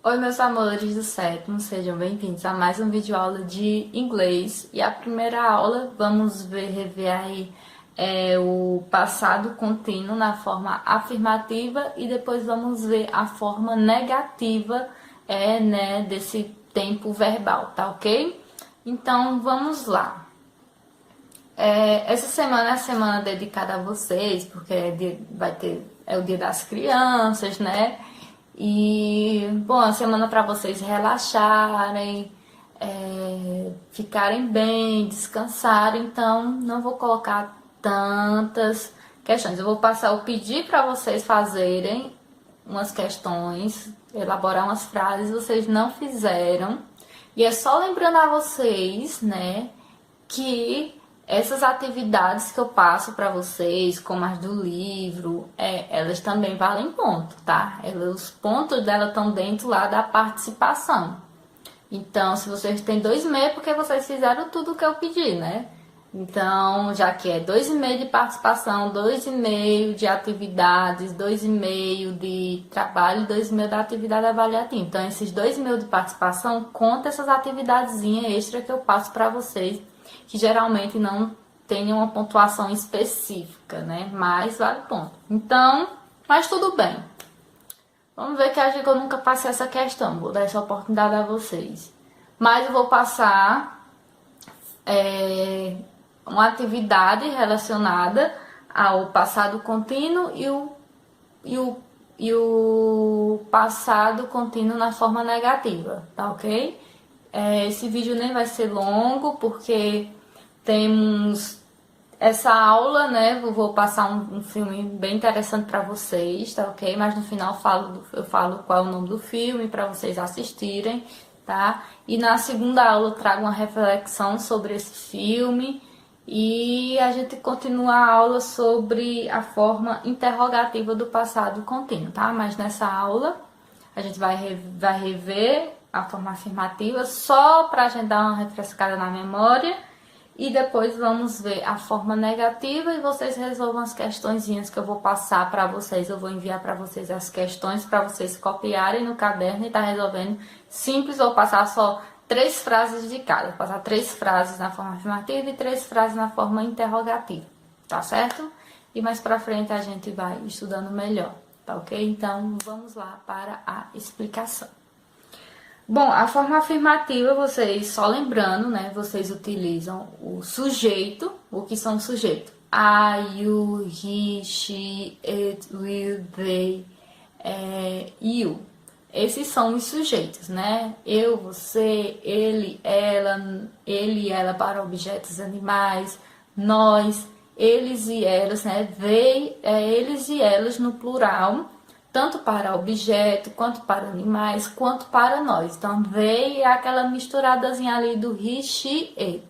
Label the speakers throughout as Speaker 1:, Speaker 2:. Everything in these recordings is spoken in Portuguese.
Speaker 1: Oi, meus amores do sétimo, sejam bem-vindos a mais um vídeo aula de inglês. E a primeira aula, vamos rever aí o passado contínuo na forma afirmativa e depois vamos ver a forma negativa desse tempo verbal, tá ok? Então, vamos lá. Essa semana é a semana dedicada a vocês, porque é o dia das crianças, né? E, bom, a semana para vocês relaxarem, ficarem bem, descansarem. Então, não vou colocar tantas questões. Eu vou pedir para vocês fazerem umas questões, elaborar umas frases, vocês não fizeram. E é só lembrando a vocês, né, que essas atividades que eu passo para vocês, como as do livro, elas também valem ponto, tá? Os pontos dela estão dentro lá da participação. Então, se vocês têm 2,5 é porque vocês fizeram tudo o que eu pedi, né? Então, já que é 2,5 de participação, 2,5 de atividades, 2,5 de trabalho, 2,5 da atividade avaliativa. Então, esses 2,5 de participação, conta essas atividadezinhas extra que eu passo para vocês, que geralmente não tem uma pontuação específica, né? Mas vale ponto. Então, mas tudo bem. Vamos ver que acho que eu nunca passei essa questão. Vou dar essa oportunidade a vocês. Mas eu vou passar uma atividade relacionada ao passado contínuo e o passado contínuo na forma negativa, tá ok? Esse vídeo nem vai ser longo, porque temos essa aula, né? Eu vou passar um filme bem interessante para vocês, tá ok? Mas no final eu falo qual é o nome do filme para vocês assistirem, tá? E na segunda aula eu trago uma reflexão sobre esse filme e a gente continua a aula sobre a forma interrogativa do passado contínuo, tá? Mas nessa aula a gente vai rever a forma afirmativa só para a gente dar uma refrescada na memória. E depois vamos ver a forma negativa e vocês resolvam as questõezinhas que eu vou passar para vocês. Eu vou enviar para vocês as questões para vocês copiarem no caderno e tá resolvendo simples. Vou passar só 3 frases de cada. Vou passar 3 frases na forma afirmativa e 3 frases na forma interrogativa, tá certo? E mais para frente a gente vai estudando melhor, tá ok? Então vamos lá para a explicação. Bom, a forma afirmativa, vocês, só lembrando, né, vocês utilizam o sujeito. O que são os sujeitos? I, you, he, she, it, will, they, you. Esses são os sujeitos, né? Eu, você, ele e ela para objetos animais, nós, eles e elas, né? They, eles e elas no plural, tanto para objeto, quanto para animais, quanto para nós. Então, they é aquela misturadazinha ali do he, she, it.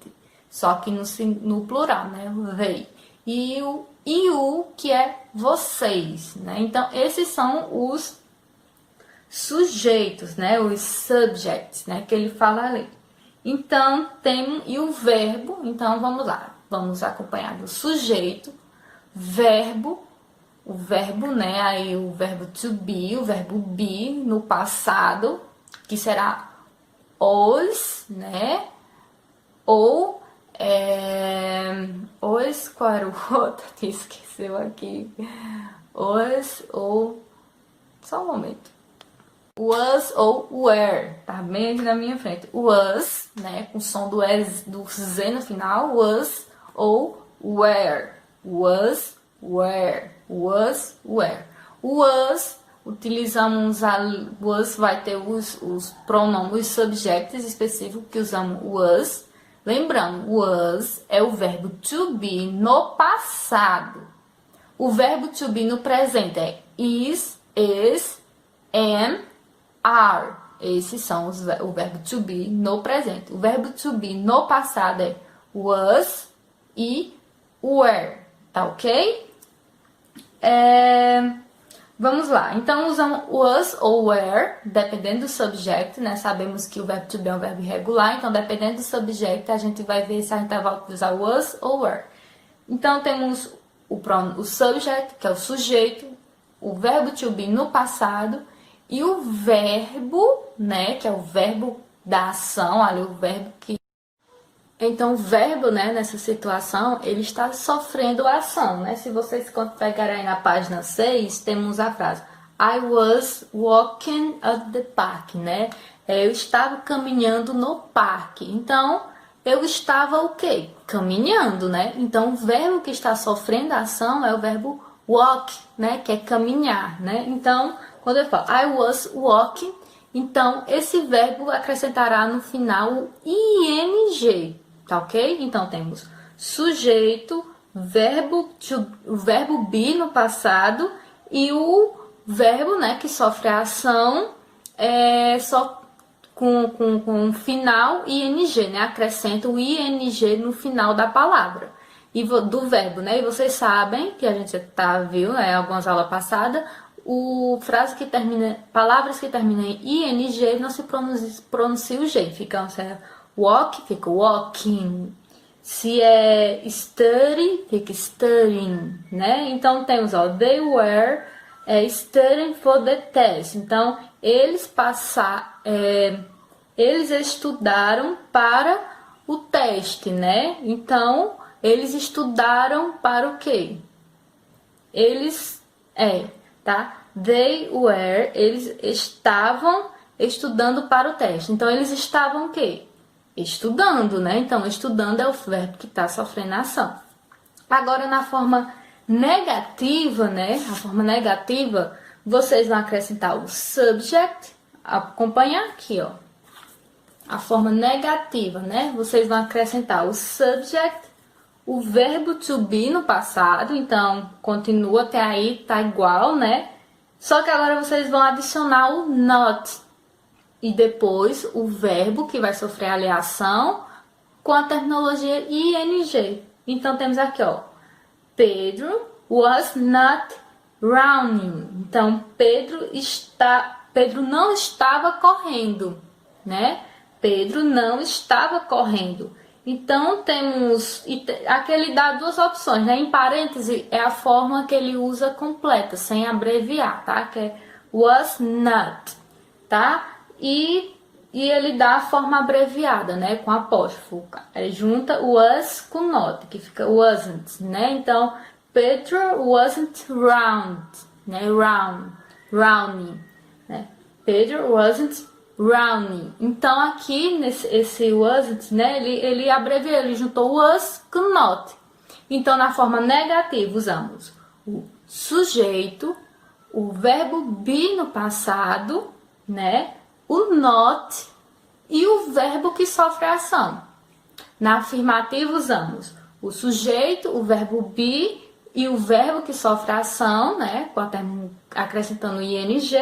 Speaker 1: Só que no plural, né? They. E o you, que é vocês, né? Então, esses são os sujeitos, né? Os subjects, né? Que ele fala ali. Então, e o verbo. Então, vamos lá. Vamos acompanhar do sujeito, verbo, o verbo, né? Aí o verbo to be, o verbo be no passado, que será os, né? Ou os, qual era o outro? Esqueceu aqui. Os ou só um momento. Was ou were, tá bem aqui na minha frente. Was, né? Com o som do Z no final. Was ou were. Was, were. Was, were. Was, utilizamos was, vai ter os pronomes, os subjects específicos que usamos was. Lembrando, was é o verbo to be no passado. O verbo to be no presente é is, am, are. Esses são o verbo to be no presente. O verbo to be no passado é was e were, tá ok? Vamos lá, então usamos was ou were, dependendo do subject, né? Sabemos que o verbo to be é um verbo irregular, então dependendo do subject a gente vai ver se a gente vai usar was ou were. Então temos o subject, que é o sujeito, o verbo to be no passado e o verbo, né, que é o verbo da ação, ali o verbo que... Então, o verbo, né, nessa situação, ele está sofrendo a ação, né? Se vocês pegarem na página 6, temos a frase I was walking at the park, né? Eu estava caminhando no parque. Então, eu estava o quê? Caminhando, né? Então, o verbo que está sofrendo a ação é o verbo walk, né? Que é caminhar, né? Então, quando eu falo I was walking, então esse verbo acrescentará no final o ing, tá ok? Então, temos sujeito, o verbo be no passado e o verbo, né, que sofre a ação só com final ing, né? Acrescenta o ing no final da palavra e do verbo, né? E vocês sabem que a gente viu, né, algumas aulas passadas, palavras que terminam em ing não se pronuncia o g, fica walk, fica walking. Se é study, fica studying, né? Então temos, ó, they were studying for the test. Então eles estudaram para o teste, né? Então eles estudaram para o quê? Eles estavam estudando para o teste. Então eles estavam o quê? Estudando, né? Então, estudando é o verbo que está sofrendo a ação. Agora, na forma negativa, né? A forma negativa, vocês vão acrescentar o subject. Acompanha aqui, ó. A forma negativa, né? Vocês vão acrescentar o subject, o verbo to be no passado. Então, continua até aí, tá igual, né? Só que agora vocês vão adicionar o not. E depois o verbo que vai sofrer a ação com a terminologia ing. Então temos aqui, ó, Pedro was not running. Então Pedro não estava correndo, né? Pedro não estava correndo. Então temos aqui ele dá duas opções, né? Em parêntese é a forma que ele usa completa, sem abreviar, tá? Que é was not, tá? E ele dá a forma abreviada, né, com apóstrofo. Junta was com not, que fica wasn't, né? Então, Pedro wasn't round, né? Rounding, né? Pedro wasn't rounding. Então, aqui, esse wasn't, né, ele abreviou, ele juntou was com not. Então, na forma negativa, usamos o sujeito, o verbo be no passado, né? O not e o verbo que sofre a ação. Na afirmativa, usamos o sujeito, o verbo be e o verbo que sofre a ação, né? Acrescentando o ing.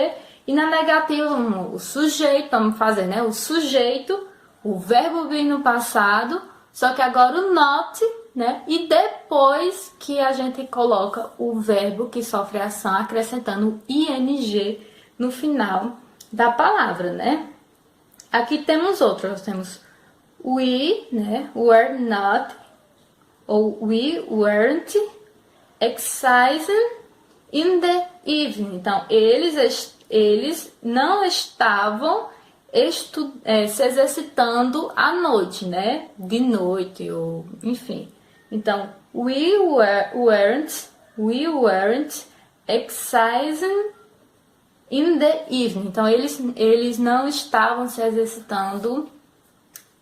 Speaker 1: E na negativa, o sujeito, vamos fazer, né? O sujeito, o verbo be no passado, só que agora o not, né? E depois que a gente coloca o verbo que sofre a ação, acrescentando o ing no final da palavra, né? Aqui temos outros, temos we, né? Were not, ou we weren't exercising in the evening. Então, eles não estavam se exercitando à noite, né? De noite, ou enfim. Então, we weren't exercising in the evening. Então, eles não estavam se exercitando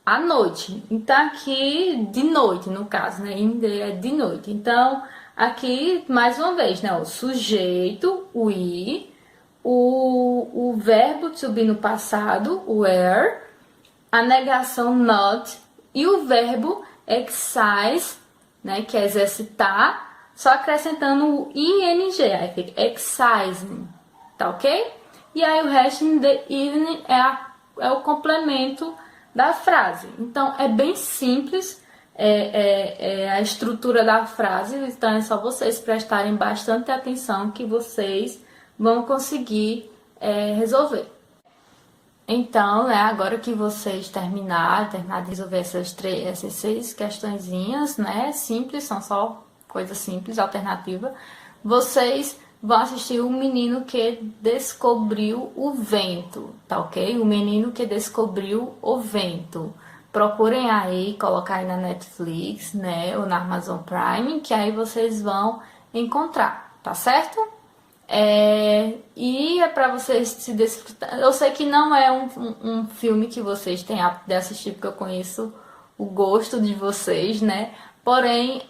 Speaker 1: à noite. Então, aqui, de noite, no caso, né? In the é de noite. Então, aqui, mais uma vez, né? O sujeito, we, o verbo to be no passado, were, a negação not, e o verbo exercise, né? Que é exercitar, só acrescentando o ing. Aí fica exercising. Tá ok? E aí o resto in the evening é o complemento da frase. Então é bem simples a estrutura da frase, então é só vocês prestarem bastante atenção que vocês vão conseguir resolver. Então, né, agora que vocês terminaram de resolver essas 6 questõezinhas, né, simples, são só coisas simples, alternativa, vocês vão assistir O Menino que Descobriu o Vento, tá ok? O Menino que Descobriu o Vento. Procurem aí, colocar aí na Netflix, né, ou na Amazon Prime, que aí vocês vão encontrar, tá certo? E é pra vocês se desfrutar. Eu sei que não é um filme que vocês têm apto de assistir, porque eu conheço o gosto de vocês, né? Porém,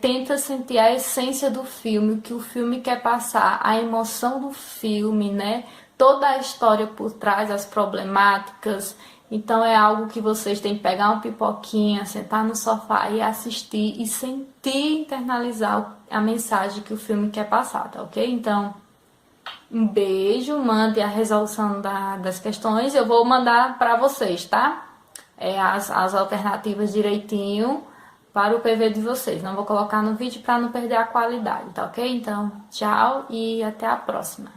Speaker 1: tenta sentir a essência do filme, o que o filme quer passar, a emoção do filme, né? Toda a história por trás, as problemáticas. Então é algo que vocês têm que pegar uma pipoquinha, sentar no sofá e assistir e sentir, internalizar a mensagem que o filme quer passar, tá ok? Então, um beijo, mande a resolução das questões, eu vou mandar para vocês, tá? As alternativas direitinho para o PV de vocês. Não vou colocar no vídeo para não perder a qualidade, tá ok? Então, tchau e até a próxima.